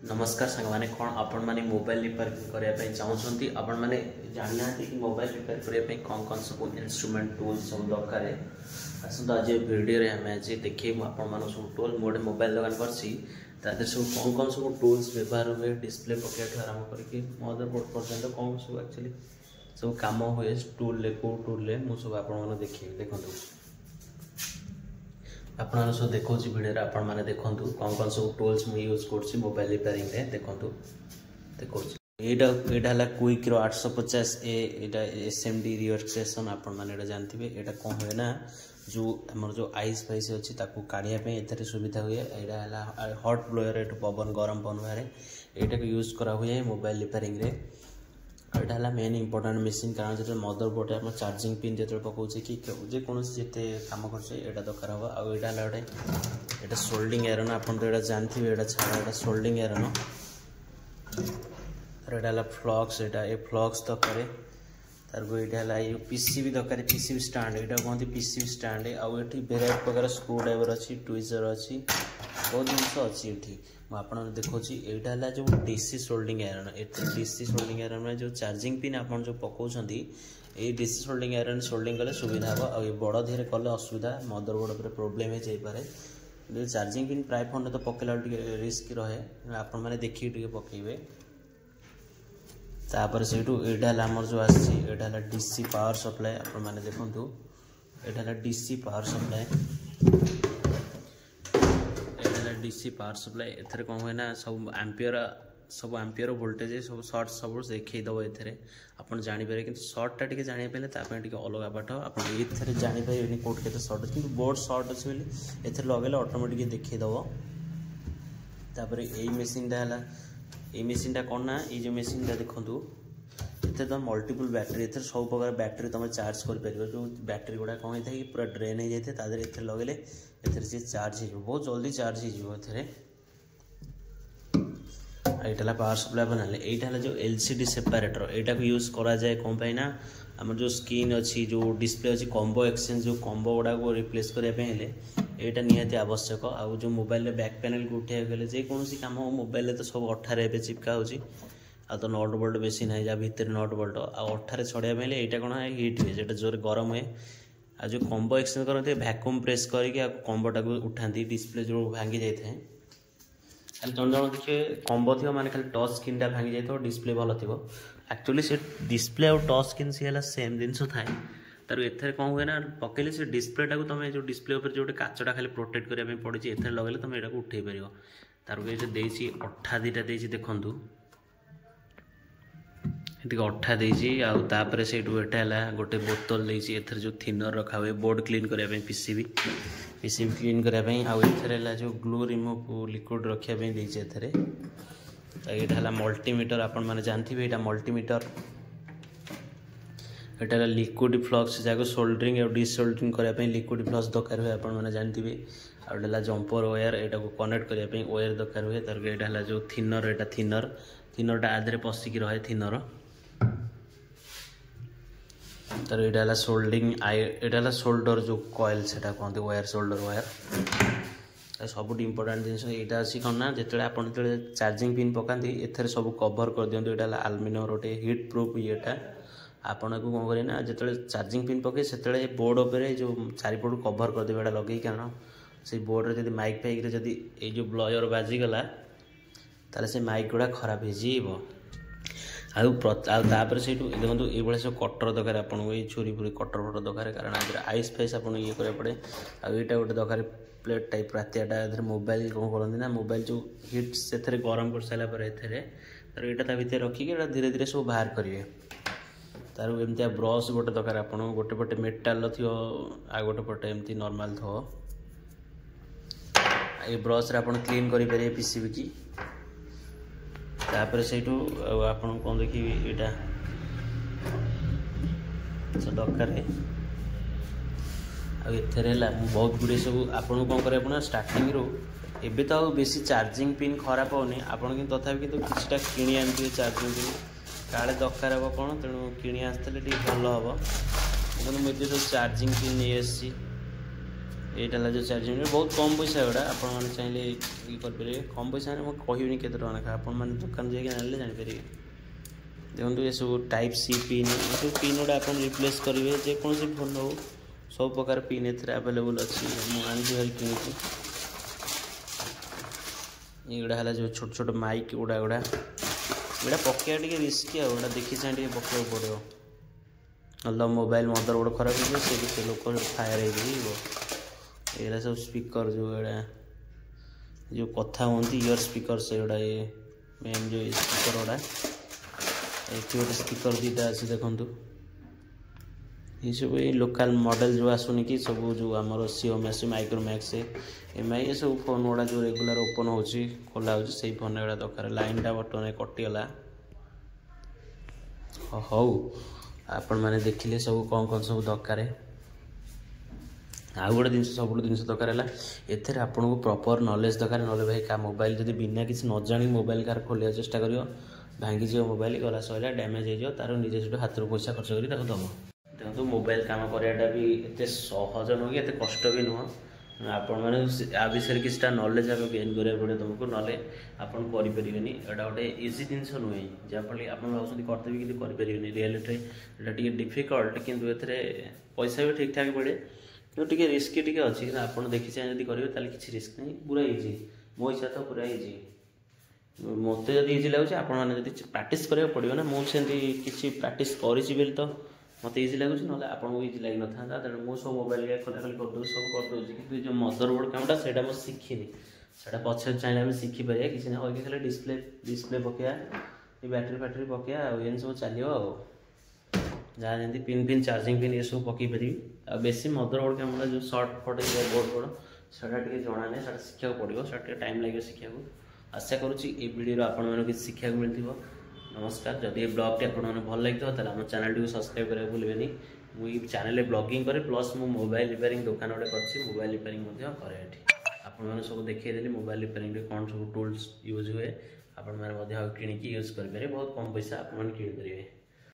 नमस्कार सांग मैंने कौन आपण मैंने मोबाइल रिपेयर करने चाहते आपण मैंने जानना कि मोबाइल रिपेयर करने कौन कौन सब इंस्ट्रूमेंट टूल्स सब दरकार है आसत आज वीडियो आम आज देखे आपण सब टूल मोटे मोबाइल दुकान कर सब कौन कौन सब टूल्स व्यवहार हुए डिस्प्ले पकेट आरंभ करके मदरबोर्ड पर्यटन कौन सब एक्चुअली सब कम हुए टूल कौ टूल मुझे आप देखिए देखो आपन सब देखो वीडियो आपण मैंने देखु कौन कौन सब टूल्स मुझे यूज कर मोबाइल रिपेयरिंग रे देखो देखो यहाँ क्विक रो 850A यहाँ SMD रिलैक्सेशन आपण मैंने जानते हैं कौन हुए ना जो आमर जो आइस फाइस अच्छी काढ़ापी एथे सुविधा हुए यहाँ हट ब्लोअर ये पवन गरम पवन बाहर यहाँ यूज करा हुए मोबाइल रिपेयरिंग रे यहाँ मेन इंपोर्टाट मेसीन कारण जो मदरबोर्ड आम चार्जिंग पिन जो पकाचे कि जेको जिते कम कर दरकार हम आउ यहाँ गोटे सोल्डिंग आयरन आप जानते हैं छाड़ा सोल्डिंग आयरन यहाँ फ्लक्स ये फ्लक्स दरकार तार यहाँ पीसीबी दरकार पीसीबी स्टैंड यहाँ कहते पीसीबी स्टैंड आउ ये वेराइटी प्रकार स्क्रू ड्राइवर अच्छी ट्विजर अच्छी बहुत जिनस अच्छी ये आप देखो यहाँ जो DC soldering iron DC soldering iron में जो चार्जिंग पिन आप जो पकाउंट ये डीसी सोल्डिंग आयरन सोल्डिंग कले सुविधा हम आ बड़ धीरे कले असुविधा मदरबोर्ड पर प्रोब्लेम हो चार्जिंग पिन प्राय फोन तो पकेला रिस्क रहे आप देखिए पकेबे तापर से यहाँ आमर जो आसा डीसी पावर सप्लाई आप देखु यहाँ DC power supply DC power supply एथरे कौन हुए ना सब एम्पियर वोल्टेज सब सर्ट सब देखईदेव एथरे आप जापर कि सर्टा टे जाना पारे अलग बाट आप जापर कौट के सर्ट कि बोर्ड सर्ट अच्छे बोली लगे ऑटोमेटिक देखईदेव तापर यही मेसीनटा है ये मेसीनटा कौन ना ये जो मेसीनटा देखो ये तुम मल्टीपल बैटेरी ए सब प्रकार बैटेरी तुम चार्ज कर जो बैटेरी गुड़ा कौन होता है पूरा ड्रेन हो जाए ए लगे ए चार्ज हो बहुत जल्दी चार्ज हो यहाँ पावर सप्लाई बनाने यहाँ जो LCD सेपरेटर यहाँ को यूज करा जाए कौन पाई ना आम जो स्क्रीन अच्छी जो डिस्प्ले अच्छी कॉम्बो एक्सचेंज जो कॉम्बो गुड़ा को रिप्लेस करने यहाँ निहाती आवश्यक आउ जो मोबाइल बैक पैनल को उठे गले जेकोसी कम हो मोबाइल तो सब अठारे ए चिपका हो तो नट बोल्ट बेसी ना जहाँ भितर नट बोल्ट अठारे छड़ाई यहाँ कौन हिट हुए जो जोर गरम हुए आ जो कॉम्बो एक्सचेंज करते वैक्यूम प्रेस करके कॉम्बोटा को उठाती डिस्प्ले जो भांगी जाए खाली जन जन देखिए कॉम्बो थी माने खाली टच स्क्रीन टा भांगी जाए डिस्प्ले भल थी एक्चुअली से डिस्प्ले और टच स्क्रीन सी है सेम जिनस थाए तार एथेर कौन हुए ना पकड़े से डिस्प्लेटा को तुम जो डिस्प्ले उपर जो काचटा खाली प्रोटेक्ट करने पड़ी एथेर लगे तुम यहाँ उठे पार तार ये अठा दीटा देखु ये अठा देपर से गोटे बोतल देती एथर जो थिनर रखा हुए बोर्ड क्लीन करने पीसीबी क्लीन करने आउ जो ग्लू रिमूव लिक्विड रखापी देते यहाँ मल्टीमीटर आप जानते हैं यहाँ मल्टीमीटर यहाँ लिक्विड फ्लक्स जहाँ सोल्डरिंग और डिसोल्डरिंग करने लिक्विड फ्लक्स दरकार हुए आप जानते हैं आउला जंपर वायर यहाँ कनेक्ट करने वायर दरकार हुए तार यहाँ जो थिनर यहाँ थिनरटा आधे पशिकी रहे थिनर तर यहाँ सोल्डिंग यहाँ सोल्डर जो कॉइल से कहते वायर सोल्डर वायर सब इंपोर्टाट जिन यहाँ अच्छी कौन ना जो आप चार्जिंग पिन पकाती एथेर सब कवर कर दिखाँ यहाँ आलुमिनियम रोटे हिट प्रूफ येटा आपन को कौन करें जो चार्जिंग पिन पके से बोर्ड उपर जो चारिपट कवर करदे यहाँ लगे कारण से बोर्ड रे माइक फाइक रे जदि ये जो ब्लोयर बाजिगला ताले से माइक गुड़ा खराब हो आउपर से देखो ये सब कटर दरकार आपको ये छुरी फुरी कटर फटर दरकार कारण आइस फाइस आप ये करा पड़े आईटा गोटे दरकार प्लेट टाइप रातियाटा मोबाइल कौन करते ना मोबाइल जो हिट से गरम कर सारापर यहाँ भितर रखिकी धीरे धीरे सब बाहर करेंगे तार एमती ब्रश गोटे दरकार आप गोटे पटे मेटाल थी आ गोटे पटे एमती नॉर्मल थो ये ब्रश आप क्लीन करेंगे पीसीबी की तापर से आप कौन देखिए यहाँ दरकार आर बहुत गुड़े सब आपन कौन कर स्टार्टिंग रू एबे तो बेसी चार्जिंग पिन खराब होनी आपन तथापि किसी किणी आनी चार्जिंग पिन काले दरकार हे कौन तेणु किणी आसते भल हम मुझे सब चार्जिंग पिन नहीं एटा ला जो चार्जिंग बहुत कम पैसा गुड़ा आपने चाहिए ये करेंगे कम पैसा मैं कहनी के टका आपण दुकान जाइए जानीपर देखो ये सब टाइप सी पिन ये पिन गुड़ा आप रिप्लेस करेंगे जेकोसी फोन हो सब प्रकार पिन एवेलेबल अच्छी मुझे कि गुड़ा है जो छोट छोट माइक गुड़ा गुड़ा यहाँ पकड़ा टे रिस्की आड़ा देखी चाहिए पकड़ा पड़ो ना मोबाइल मदरबोर्ड खराब हो से लोक फायर हो सब स्पीकर जो एड़ा जो कथा हमें इयर स्पीकर से गुड़ा ये मेन जो स्पीकर गुड़ा ये गोटे स्पीकर दीटा अच्छे देखु ये सब ये लोकल मॉडल जो आसुनी कि सब जो आमर Xiaomi माइक्रोमैक्स MI ये सब फोन गुड़ा जो रेगुलर ओपन होची खोला होची से फोन गुड़ा दरकार लाइन टा बटन कटिगला हौ आपण मैंने देखिले सब कौन कौन सब दरकार आउ गोटे जिन सब जिन दरकार है एथे आपन को प्रॉपर नॉलेज दरकार ना भाई का मोबाइल जब बिना किसी न जानी मोबाइल कार खोलिया चेष्टा करियो भांगी जो मोबाइल गला सैला डैमेज हो तार निजे से हाथ पैसा खर्च कर दब देखो मोबाइल कम कराटा भी एत सहज नुह कि एत कष्ट भी नुह आपण मैंने आ विषय किसी नॉलेज आगे गेन करा पड़े तुमको ना आपन करें एटा गोटे इजी जिनस नुहे जहाँफल आप करते भी करें रियलिटी टे डिफिकल्ट किंतु ए पैसा भी ठीक ठाक पड़े कि रिस्की टी अच्छी कि आप देखी चाहिए जब करेंगे किसी रिस्क नहीं पूरा इजी मो हिसाब तो पूरा इजी मत जब इजी लगुच आपड़ी प्राक्ट करा पड़ो ना मुझे किसी प्राक्ट करी तो मत इजी लगुच ना आपको इजी लगी ना तेणु मुझे सब मोबाइल खोला खोली करदे सब करदे कि जो मदरबोर्ड कामटा से मुझे शिखिनी से पचे चाहिए शिखिपर किसी ना खाली डिस्प्ले डिस्प्ले पकड़ा बैटेरी फैटेरी पकड़ा ये सब चलो जहाँ जमी पिन फिन चार्जिंग पिन ये सब पकई पारि बेसी मदरबोर्ड कैमरा जो सर्ट फट बोर्ड बोर्ड से जना नहीं से शिखा पड़ो से टाइम लगे शिखा आशा करुँची ये वीडियो आपण किसी शिखा मिलती नमस्कार जदि ये ब्लॉग टी आपको भल लगी आम चैनल टी सब्सक्राइब करा भूलें मुझे चैनल ब्लॉगिंग करे प्लस मु मोबाइल रिपेयरिंग दुकान गोटे कर मोबाइल रिपेयरिंग करे आपने सब देखिए मोबाइल रिपेयरिंग कौन सब टूल्स यूज हुए आप किणिकी यूज करेंगे बहुत कम पैसा आप किनीपर